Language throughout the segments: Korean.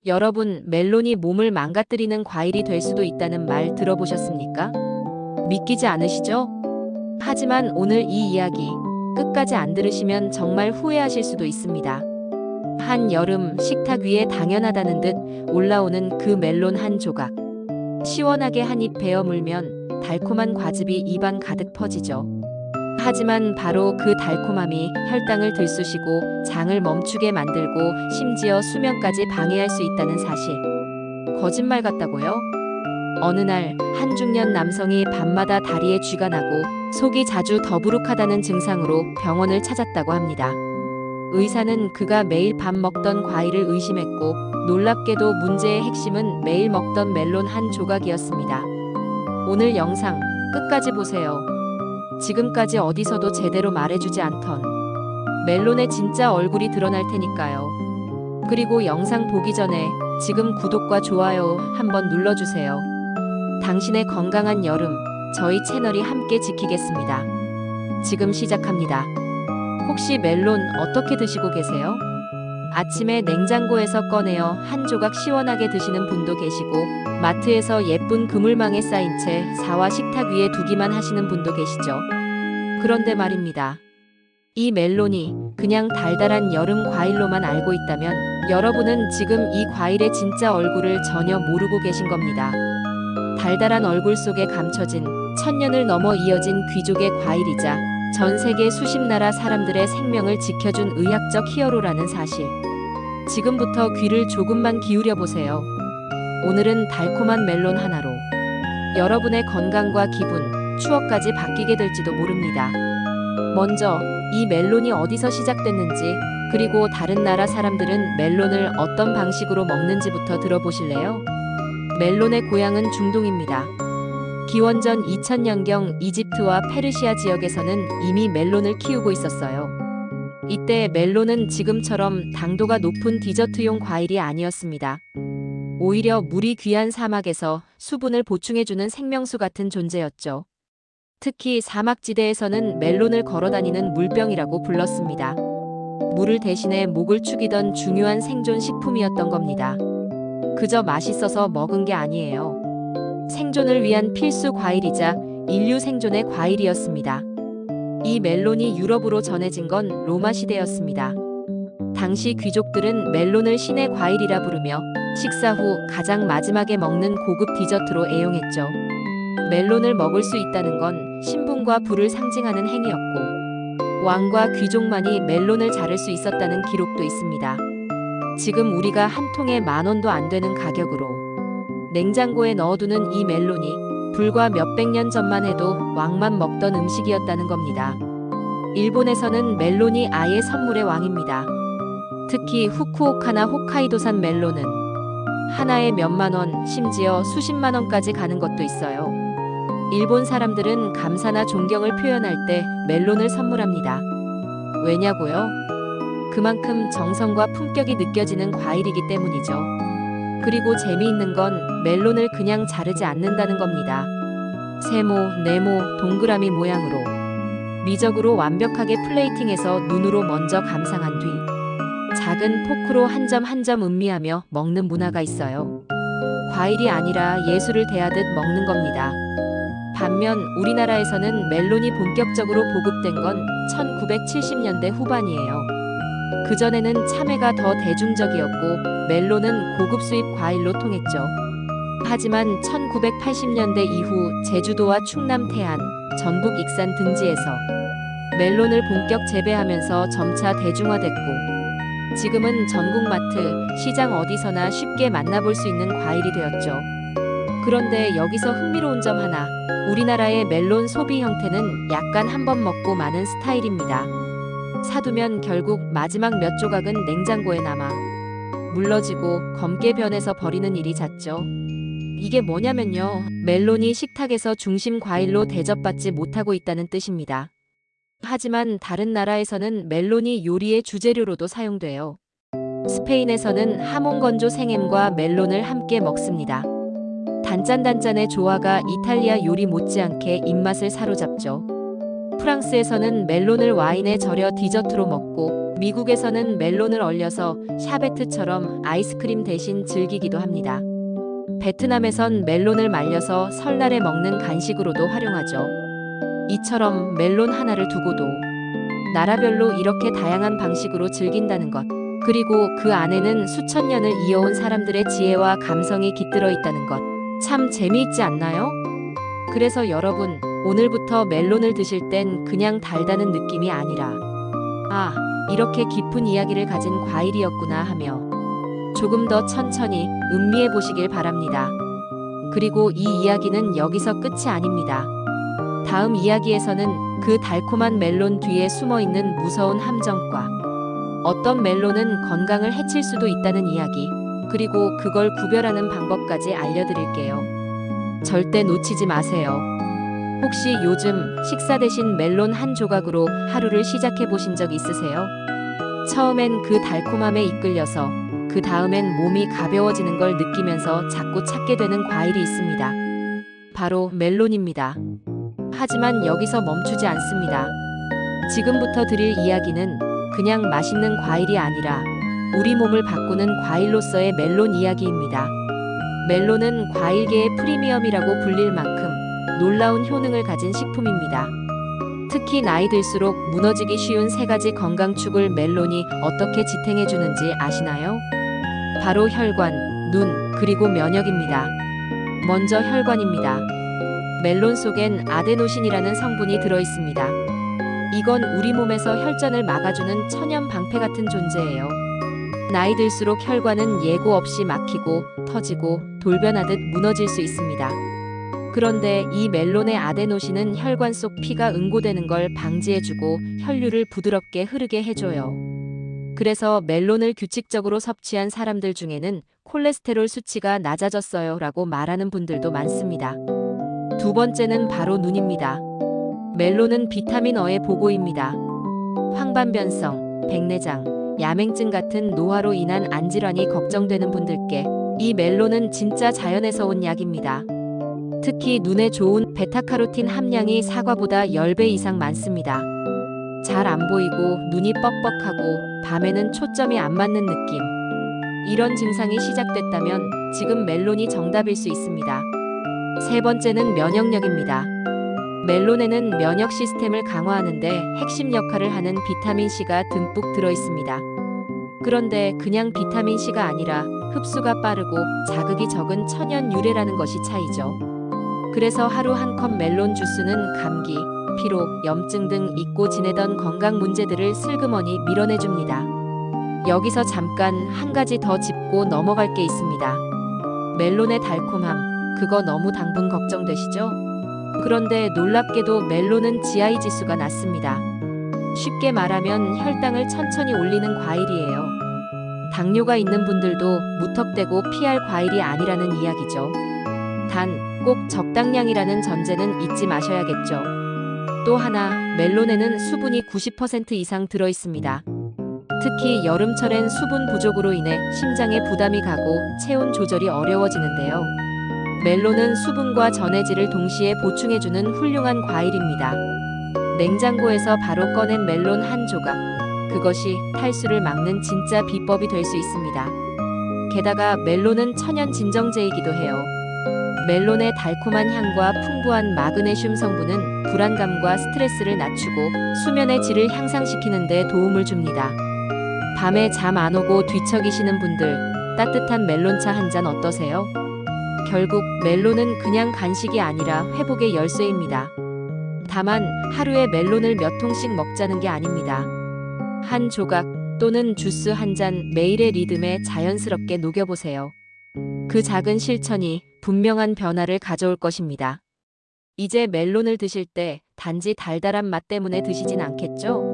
여러분, 멜론이 몸을 망가뜨리는 과일이 될 수도 있다는 말 들어보셨습니까? 믿기지 않으시죠? 하지만 오늘 이 이야기 끝까지 안 들으시면 정말 후회하실 수도 있습니다. 한 여름 식탁 위에 당연하다는 듯 올라오는 그 멜론 한 조각. 시원하게 한 입 베어 물면 달콤한 과즙이 입안 가득 퍼지죠. 하지만 바로 그 달콤함이 혈당을 들쑤시고 장을 멈추게 만들고 심지어 수면까지 방해할 수 있다는 사실. 거짓말 같다고요? 어느 날 한 중년 남성이 밤마다 다리에 쥐가 나고 속이 자주 더부룩하다는 증상으로 병원을 찾았다고 합니다. 의사는 그가 매일 밥 먹던 과일을 의심했고 놀랍게도 문제의 핵심은 매일 먹던 멜론 한 조각이었습니다. 오늘 영상 끝까지 보세요. 지금까지 어디서도 제대로 말해주지 않던 멜론의 진짜 얼굴이 드러날 테니까요. 그리고 영상 보기 전에 지금 구독과 좋아요 한번 눌러주세요. 당신의 건강한 여름, 저희 채널이 함께 지키겠습니다. 지금 시작합니다. 혹시 멜론 어떻게 드시고 계세요? 아침에 냉장고에서 꺼내어 한 조각 시원하게 드시는 분도 계시고 마트에서 예쁜 그물망에 쌓인 채 사와 식탁 위에 두기만 하시는 분도 계시죠. 그런데 말입니다. 이 멜론이 그냥 달달한 여름 과일로만 알고 있다면 여러분은 지금 이 과일의 진짜 얼굴을 전혀 모르고 계신 겁니다. 달달한 얼굴 속에 감춰진 천년을 넘어 이어진 귀족의 과일이자 전 세계 수십 나라 사람들의 생명을 지켜준 의학적 히어로라는 사실. 지금부터 귀를 조금만 기울여 보세요. 오늘은 달콤한 멜론 하나로 여러분의 건강과 기분, 추억까지 바뀌게 될지도 모릅니다. 먼저 이 멜론이 어디서 시작됐는지, 그리고 다른 나라 사람들은 멜론을 어떤 방식으로 먹는지부터 들어보실래요? 멜론의 고향은 중동입니다. 기원전 2000년경 이집트와 페르시아 지역에서는 이미 멜론을 키우고 있었어요. 이때 멜론은 지금처럼 당도가 높은 디저트용 과일이 아니었습니다. 오히려 물이 귀한 사막에서 수분을 보충해주는 생명수 같은 존재였죠. 특히 사막지대에서는 멜론을 걸어다니는 물병이라고 불렀습니다. 물을 대신해 목을 축이던 중요한 생존 식품이었던 겁니다. 그저 맛있어서 먹은 게 아니에요. 생존을 위한 필수 과일이자 인류 생존의 과일이었습니다. 이 멜론이 유럽으로 전해진 건 로마 시대였습니다. 당시 귀족들은 멜론을 신의 과일이라 부르며 식사 후 가장 마지막에 먹는 고급 디저트로 애용했죠. 멜론을 먹을 수 있다는 건 신분과 부를 상징하는 행위였고 왕과 귀족만이 멜론을 자를 수 있었다는 기록도 있습니다. 지금 우리가 한 통에 10,000원도 안 되는 가격으로 냉장고에 넣어두는 이 멜론이 불과 몇백 년 전만 해도 왕만 먹던 음식이었다는 겁니다. 일본에서는 멜론이 아예 선물의 왕입니다. 특히 후쿠오카나 홋카이도산 멜론은 하나에 몇만 원, 심지어 수십만 원까지 가는 것도 있어요. 일본 사람들은 감사나 존경을 표현할 때 멜론을 선물합니다. 왜냐고요? 그만큼 정성과 품격이 느껴지는 과일이기 때문이죠. 그리고 재미있는 건 멜론을 그냥 자르지 않는다는 겁니다. 세모, 네모, 동그라미 모양으로 미적으로 완벽하게 플레이팅해서 눈으로 먼저 감상한 뒤 작은 포크로 한 점 한 점 음미하며 먹는 문화가 있어요. 과일이 아니라 예술을 대하듯 먹는 겁니다. 반면 우리나라에서는 멜론이 본격적으로 보급된 건 1970년대 후반이에요. 그전에는 참외가 더 대중적이었고 멜론은 고급 수입 과일로 통했죠. 하지만 1980년대 이후 제주도와 충남 태안, 전북 익산 등지에서 멜론을 본격 재배하면서 점차 대중화됐고 지금은 전국 마트, 시장 어디서나 쉽게 만나볼 수 있는 과일이 되었죠. 그런데 여기서 흥미로운 점 하나, 우리나라의 멜론 소비 형태는 약간 한번 먹고 마는 스타일입니다. 사두면 결국 마지막 몇 조각은 냉장고에 남아 물러지고 검게 변해서 버리는 일이 잦죠. 이게 뭐냐면요, 멜론이 식탁에서 중심 과일로 대접받지 못하고 있다는 뜻입니다. 하지만 다른 나라에서는 멜론이 요리의 주재료로도 사용돼요. 스페인에서는 하몬 건조 생햄과 멜론을 함께 먹습니다. 단짠단짠의 조화가 이탈리아 요리 못지않게 입맛을 사로잡죠. 프랑스에서는 멜론을 와인에 절여 디저트로 먹고 미국에서는 멜론을 얼려서 샤베트처럼 아이스크림 대신 즐기기도 합니다. 베트남에선 멜론을 말려서 설날에 먹는 간식으로도 활용하죠. 이처럼 멜론 하나를 두고도 나라별로 이렇게 다양한 방식으로 즐긴다는 것. 그리고 그 안에는 수천 년을 이어온 사람들의 지혜와 감성이 깃들어 있다는 것. 참 재미있지 않나요? 그래서 여러분, 오늘부터 멜론을 드실 땐 그냥 달다는 느낌이 아니라 아, 이렇게 깊은 이야기를 가진 과일이었구나 하며 조금 더 천천히 음미해 보시길 바랍니다. 그리고 이 이야기는 여기서 끝이 아닙니다. 다음 이야기에서는 그 달콤한 멜론 뒤에 숨어 있는 무서운 함정과 어떤 멜론은 건강을 해칠 수도 있다는 이야기, 그리고 그걸 구별하는 방법까지 알려드릴게요. 절대 놓치지 마세요. 혹시 요즘 식사 대신 멜론 한 조각으로 하루를 시작해 보신 적 있으세요? 처음엔 그 달콤함에 이끌려서 그 다음엔 몸이 가벼워지는 걸 느끼면서 자꾸 찾게 되는 과일이 있습니다. 바로 멜론입니다. 하지만 여기서 멈추지 않습니다. 지금부터 드릴 이야기는 그냥 맛있는 과일이 아니라 우리 몸을 바꾸는 과일로서의 멜론 이야기입니다. 멜론은 과일계의 프리미엄이라고 불릴 만큼 놀라운 효능을 가진 식품입니다. 특히 나이 들수록 무너지기 쉬운 세 가지 건강축을 멜론이 어떻게 지탱해 주는지 아시나요? 바로 혈관, 눈, 그리고 면역입니다. 먼저 혈관입니다. 멜론 속엔 아데노신이라는 성분이 들어 있습니다. 이건 우리 몸에서 혈전을 막아주는 천연 방패 같은 존재예요. 나이 들수록 혈관은 예고 없이 막히고 터지고 돌변하듯 무너질 수 있습니다. 그런데 이 멜론의 아데노신은 혈관 속 피가 응고되는 걸 방지해주고 혈류를 부드럽게 흐르게 해줘요. 그래서 멜론을 규칙적으로 섭취한 사람들 중에는 콜레스테롤 수치가 낮아졌어요 라고 말하는 분들도 많습니다. 두 번째는 바로 눈입니다. 멜론은 비타민 어의 보고입니다. 황반변성, 백내장, 야맹증 같은 노화로 인한 안질환이 걱정되는 분들께 이 멜론은 진짜 자연에서 온 약입니다. 특히 눈에 좋은 베타카로틴 함량이 사과보다 10배 이상 많습니다. 잘 안 보이고 눈이 뻑뻑하고 밤에는 초점이 안 맞는 느낌. 이런 증상이 시작됐다면 지금 멜론이 정답일 수 있습니다. 세 번째는 면역력입니다. 멜론에는 면역 시스템을 강화하는 데 핵심 역할을 하는 비타민C가 듬뿍 들어 있습니다. 그런데 그냥 비타민C가 아니라 흡수가 빠르고 자극이 적은 천연 유래라는 것이 차이죠. 그래서 하루 한 컵 멜론 주스는 감기, 피로, 염증 등 잊고 지내던 건강 문제들을 슬그머니 밀어내줍니다. 여기서 잠깐 한 가지 더 짚고 넘어갈 게 있습니다. 멜론의 달콤함, 그거 너무 당분 걱정되시죠? 그런데 놀랍게도 멜론은 GI 지수가 낮습니다. 쉽게 말하면 혈당을 천천히 올리는 과일이에요. 당뇨가 있는 분들도 무턱대고 피할 과일이 아니라는 이야기죠. 단, 꼭 적당량이라는 전제는 잊지 마셔야겠죠. 또 하나, 멜론에는 수분이 90% 이상 들어 있습니다. 특히 여름철엔 수분 부족으로 인해 심장에 부담이 가고 체온 조절이 어려워지는데요. 멜론은 수분과 전해질을 동시에 보충해주는 훌륭한 과일입니다. 냉장고에서 바로 꺼낸 멜론 한 조각, 그것이 탈수를 막는 진짜 비법이 될 수 있습니다. 게다가 멜론은 천연 진정제이기도 해요. 멜론의 달콤한 향과 풍부한 마그네슘 성분은 불안감과 스트레스를 낮추고 수면의 질을 향상시키는 데 도움을 줍니다. 밤에 잠 안 오고 뒤척이시는 분들, 따뜻한 멜론차 한 잔 어떠세요? 결국 멜론은 그냥 간식이 아니라 회복의 열쇠입니다. 다만 하루에 멜론을 몇 통씩 먹자는 게 아닙니다. 한 조각 또는 주스 한 잔 매일의 리듬에 자연스럽게 녹여보세요. 그 작은 실천이 분명한 변화를 가져올 것입니다. 이제 멜론을 드실 때 단지 달달한 맛 때문에 드시진 않겠죠?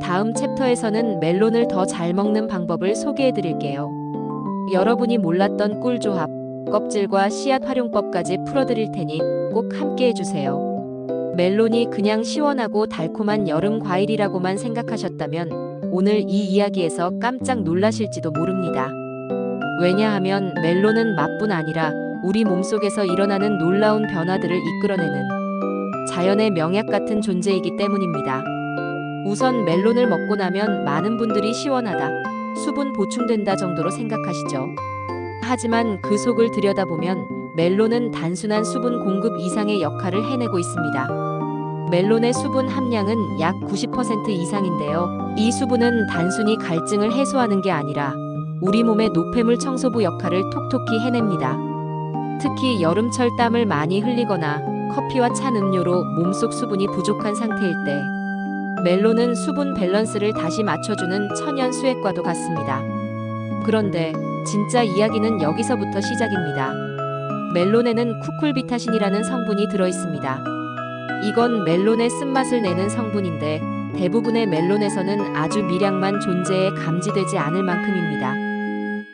다음 챕터에서는 멜론을 더 잘 먹는 방법을 소개해 드릴게요. 여러분이 몰랐던 꿀조합, 껍질과 씨앗 활용법까지 풀어드릴 테니 꼭 함께 해주세요. 멜론이 그냥 시원하고 달콤한 여름 과일이라고만 생각하셨다면 오늘 이 이야기에서 깜짝 놀라실지도 모릅니다. 왜냐하면 멜론은 맛뿐 아니라 우리 몸속에서 일어나는 놀라운 변화들을 이끌어내는 자연의 명약 같은 존재이기 때문입니다. 우선 멜론을 먹고 나면 많은 분들이 시원하다, 수분 보충된다 정도로 생각하시죠. 하지만 그 속을 들여다보면 멜론은 단순한 수분 공급 이상의 역할을 해내고 있습니다. 멜론의 수분 함량은 약 90% 이상인데요. 이 수분은 단순히 갈증을 해소하는 게 아니라 우리 몸의 노폐물 청소부 역할을 톡톡히 해냅니다. 특히 여름철 땀을 많이 흘리거나 커피와 찬 음료로 몸속 수분이 부족한 상태일 때 멜론은 수분 밸런스를 다시 맞춰주는 천연 수액과도 같습니다. 그런데 진짜 이야기는 여기서부터 시작입니다. 멜론에는 쿠쿨비타신이라는 성분이 들어있습니다. 이건 멜론의 쓴맛을 내는 성분인데 대부분의 멜론에서는 아주 미량만 존재해 감지되지 않을 만큼입니다.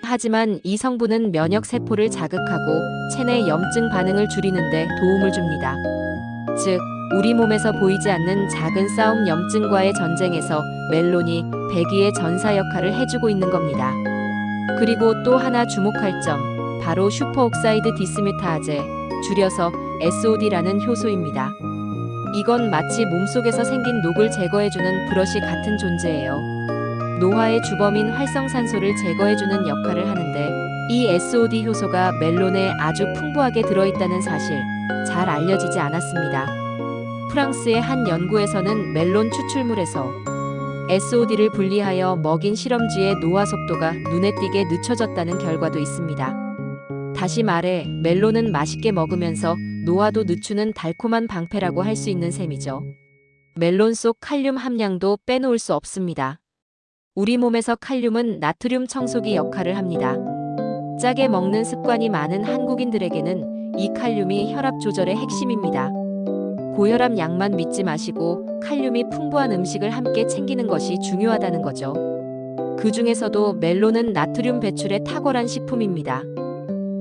하지만 이 성분은 면역 세포를 자극하고 체내 염증 반응을 줄이는 데 도움을 줍니다. 즉, 우리 몸에서 보이지 않는 작은 싸움 염증과의 전쟁에서 멜론이 배기의 전사 역할을 해주고 있는 겁니다. 그리고 또 하나 주목할 점, 바로 슈퍼옥사이드 디스뮤타아제, 줄여서 SOD라는 효소입니다. 이건 마치 몸속에서 생긴 녹을 제거해주는 브러쉬 같은 존재예요. 노화의 주범인 활성산소를 제거해주는 역할을 하는데 이 SOD 효소가 멜론에 아주 풍부하게 들어있다는 사실 잘 알려지지 않았습니다. 프랑스의 한 연구에서는 멜론 추출물에서 SOD를 분리하여 먹인 실험쥐의 노화 속도가 눈에 띄게 늦춰졌다는 결과도 있습니다. 다시 말해 멜론은 맛있게 먹으면서 노화도 늦추는 달콤한 방패라고 할 수 있는 셈이죠. 멜론 속 칼륨 함량도 빼놓을 수 없습니다. 우리 몸에서 칼륨은 나트륨 청소기 역할을 합니다. 짜게 먹는 습관이 많은 한국인들에게는 이 칼륨이 혈압 조절의 핵심입니다. 고혈압 약만 믿지 마시고 칼륨이 풍부한 음식을 함께 챙기는 것이 중요하다는 거죠. 그 중에서도 멜론은 나트륨 배출에 탁월한 식품입니다.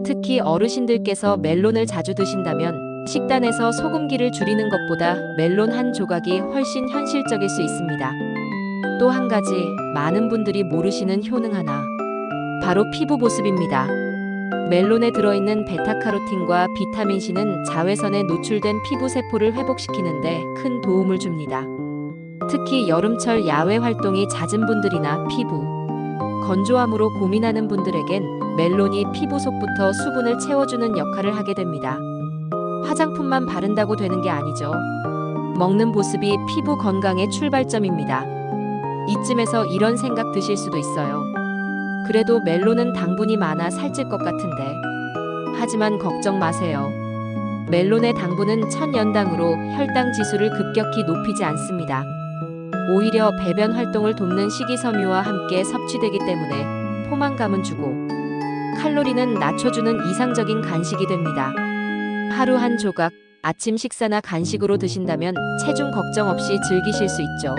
특히 어르신들께서 멜론을 자주 드신다면 식단에서 소금기를 줄이는 것보다 멜론 한 조각이 훨씬 현실적일 수 있습니다. 또 한 가지 많은 분들이 모르시는 효능 하나, 바로 피부 보습입니다. 멜론에 들어있는 베타카로틴과 비타민C는 자외선에 노출된 피부 세포를 회복시키는데 큰 도움을 줍니다. 특히 여름철 야외 활동이 잦은 분들이나 피부 건조함으로 고민하는 분들에겐 멜론이 피부 속부터 수분을 채워주는 역할을 하게 됩니다. 화장품만 바른다고 되는 게 아니죠. 먹는 보습이 피부 건강의 출발점입니다. 이쯤에서 이런 생각 드실 수도 있어요. 그래도 멜론은 당분이 많아 살찔 것 같은데. 하지만 걱정 마세요. 멜론의 당분은 천연당으로 혈당 지수를 급격히 높이지 않습니다. 오히려 배변 활동을 돕는 식이섬유와 함께 섭취되기 때문에 포만감은 주고 칼로리는 낮춰주는 이상적인 간식이 됩니다. 하루 한 조각, 아침 식사나 간식으로 드신다면 체중 걱정 없이 즐기실 수 있죠.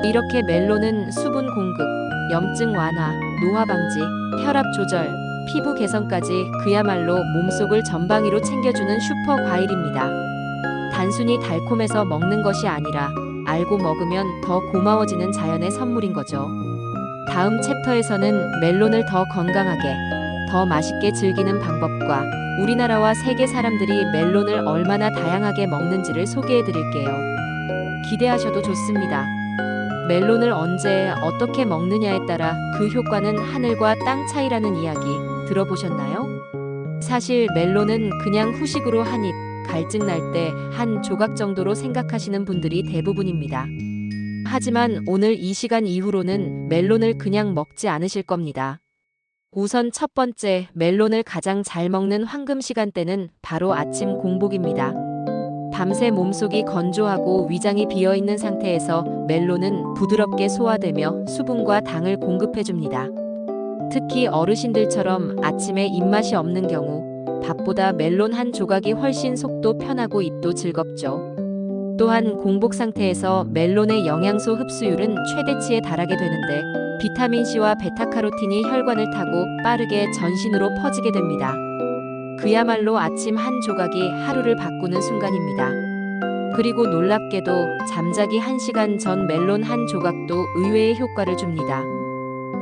이렇게 멜론은 수분 공급, 염증 완화, 노화 방지, 혈압 조절, 피부 개선까지 그야말로 몸속을 전방위로 챙겨주는 슈퍼 과일입니다. 단순히 달콤해서 먹는 것이 아니라 알고 먹으면 더 고마워지는 자연의 선물인 거죠. 다음 챕터에서는 멜론을 더 건강하게, 더 맛있게 즐기는 방법과 우리나라와 세계 사람들이 멜론을 얼마나 다양하게 먹는지를 소개해 드릴게요. 기대하셔도 좋습니다. 멜론을 언제 어떻게 먹느냐에 따라 그 효과는 하늘과 땅 차이라는 이야기 들어보셨나요? 사실 멜론은 그냥 후식으로 한 입, 갈증 날 때 한 조각 정도로 생각하시는 분들이 대부분입니다. 하지만 오늘 이 시간 이후로는 멜론을 그냥 먹지 않으실 겁니다. 우선 첫 번째, 멜론을 가장 잘 먹는 황금 시간대는 바로 아침 공복입니다. 밤새 몸속이 건조하고 위장이 비어있는 상태에서 멜론은 부드럽게 소화되며 수분과 당을 공급해줍니다. 특히 어르신들처럼 아침에 입맛이 없는 경우 밥보다 멜론 한 조각이 훨씬 속도 편하고 입도 즐겁죠. 또한 공복 상태에서 멜론의 영양소 흡수율은 최대치에 달하게 되는데 비타민C와 베타카로틴이 혈관을 타고 빠르게 전신으로 퍼지게 됩니다. 그야말로 아침 한 조각이 하루를 바꾸는 순간입니다. 그리고 놀랍게도 잠자기 1시간 전 멜론 한 조각도 의외의 효과를 줍니다.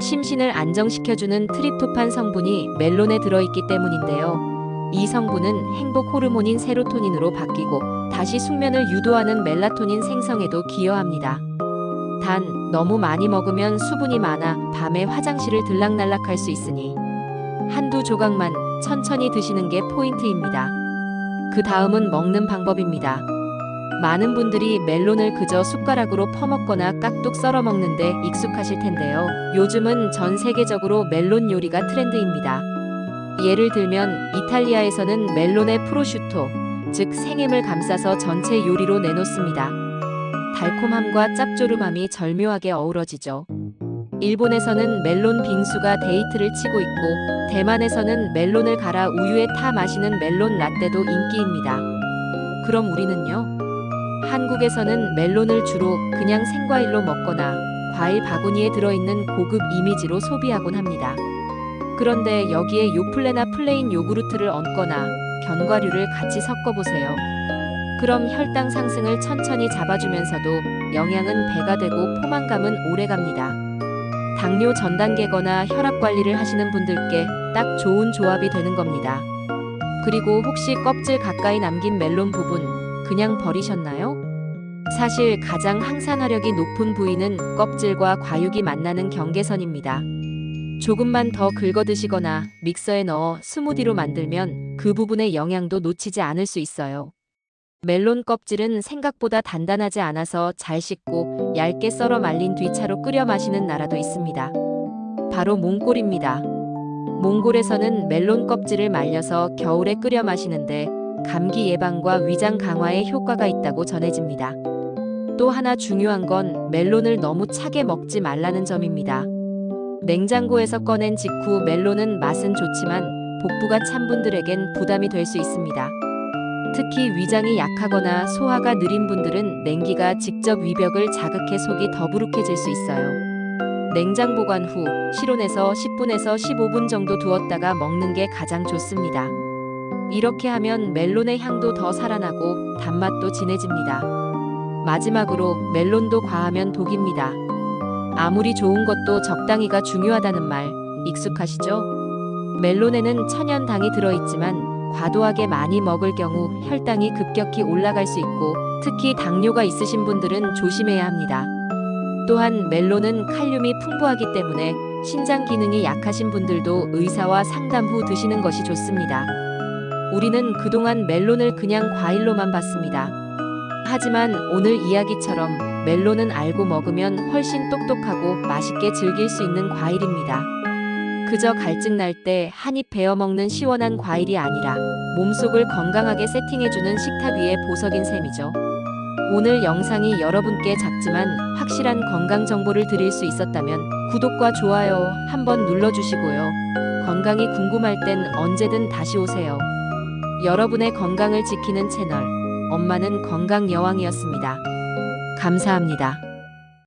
심신을 안정시켜주는 트립토판 성분이 멜론에 들어있기 때문인데요. 이 성분은 행복 호르몬인 세로토닌으로 바뀌고 다시 숙면을 유도하는 멜라토닌 생성에도 기여합니다. 단 너무 많이 먹으면 수분이 많아 밤에 화장실을 들락날락할 수 있으니 한두 조각만 천천히 드시는 게 포인트입니다. 그 다음은 먹는 방법입니다. 많은 분들이 멜론을 그저 숟가락으로 퍼먹거나 깍둑 썰어 먹는데 익숙하실 텐데요. 요즘은 전 세계적으로 멜론 요리가 트렌드입니다. 예를 들면 이탈리아에서는 멜론에 프로슈토, 즉 생햄을 감싸서 전체 요리로 내놓습니다. 달콤함과 짭조름함이 절묘하게 어우러지죠. 일본에서는 멜론 빙수가 데이트를 치고 있고, 대만에서는 멜론을 갈아 우유에 타 마시는 멜론 라떼도 인기입니다. 그럼 우리는요? 한국에서는 멜론을 주로 그냥 생과일로 먹거나 과일 바구니에 들어있는 고급 이미지로 소비하곤 합니다. 그런데 여기에 요플레나 플레인 요구르트를 얹거나 견과류를 같이 섞어보세요. 그럼 혈당 상승을 천천히 잡아주면서도 영양은 배가 되고 포만감은 오래갑니다. 당뇨 전 단계거나 혈압 관리를 하시는 분들께 딱 좋은 조합이 되는 겁니다. 그리고 혹시 껍질 가까이 남긴 멜론 부분 그냥 버리셨나요? 사실 가장 항산화력이 높은 부위는 껍질과 과육이 만나는 경계선입니다. 조금만 더 긁어 드시거나 믹서에 넣어 스무디로 만들면 그 부분의 영양도 놓치지 않을 수 있어요. 멜론 껍질은 생각보다 단단하지 않아서 잘 씻고 얇게 썰어 말린 뒤 차로 끓여 마시는 나라도 있습니다. 바로 몽골입니다. 몽골에서는 멜론 껍질을 말려서 겨울에 끓여 마시는데 감기 예방과 위장 강화에 효과가 있다고 전해집니다. 또 하나 중요한 건 멜론을 너무 차게 먹지 말라는 점입니다. 냉장고에서 꺼낸 직후 멜론은 맛은 좋지만 복부가 찬 분들에겐 부담이 될 수 있습니다. 특히 위장이 약하거나 소화가 느린 분들은 냉기가 직접 위벽을 자극해 속이 더부룩해질 수 있어요. 냉장 보관 후 실온에서 10분에서 15분 정도 두었다가 먹는 게 가장 좋습니다. 이렇게 하면 멜론의 향도 더 살아나고 단맛도 진해집니다. 마지막으로 멜론도 과하면 독입니다. 아무리 좋은 것도 적당히가 중요하다는 말 익숙하시죠? 멜론에는 천연당이 들어있지만 과도하게 많이 먹을 경우 혈당이 급격히 올라갈 수 있고 특히 당뇨가 있으신 분들은 조심해야 합니다. 또한 멜론은 칼륨이 풍부하기 때문에 신장 기능이 약하신 분들도 의사와 상담 후 드시는 것이 좋습니다. 우리는 그동안 멜론을 그냥 과일로만 봤습니다. 하지만 오늘 이야기처럼 멜론은 알고 먹으면 훨씬 똑똑하고 맛있게 즐길 수 있는 과일입니다. 그저 갈증 날 때 한 입 베어 먹는 시원한 과일이 아니라 몸속을 건강하게 세팅해주는 식탁 위의 보석인 셈이죠. 오늘 영상이 여러분께 작지만 확실한 건강 정보를 드릴 수 있었다면 구독과 좋아요 한번 눌러주시고요. 건강이 궁금할 땐 언제든 다시 오세요. 여러분의 건강을 지키는 채널 엄마는 건강 여왕이었습니다. 감사합니다.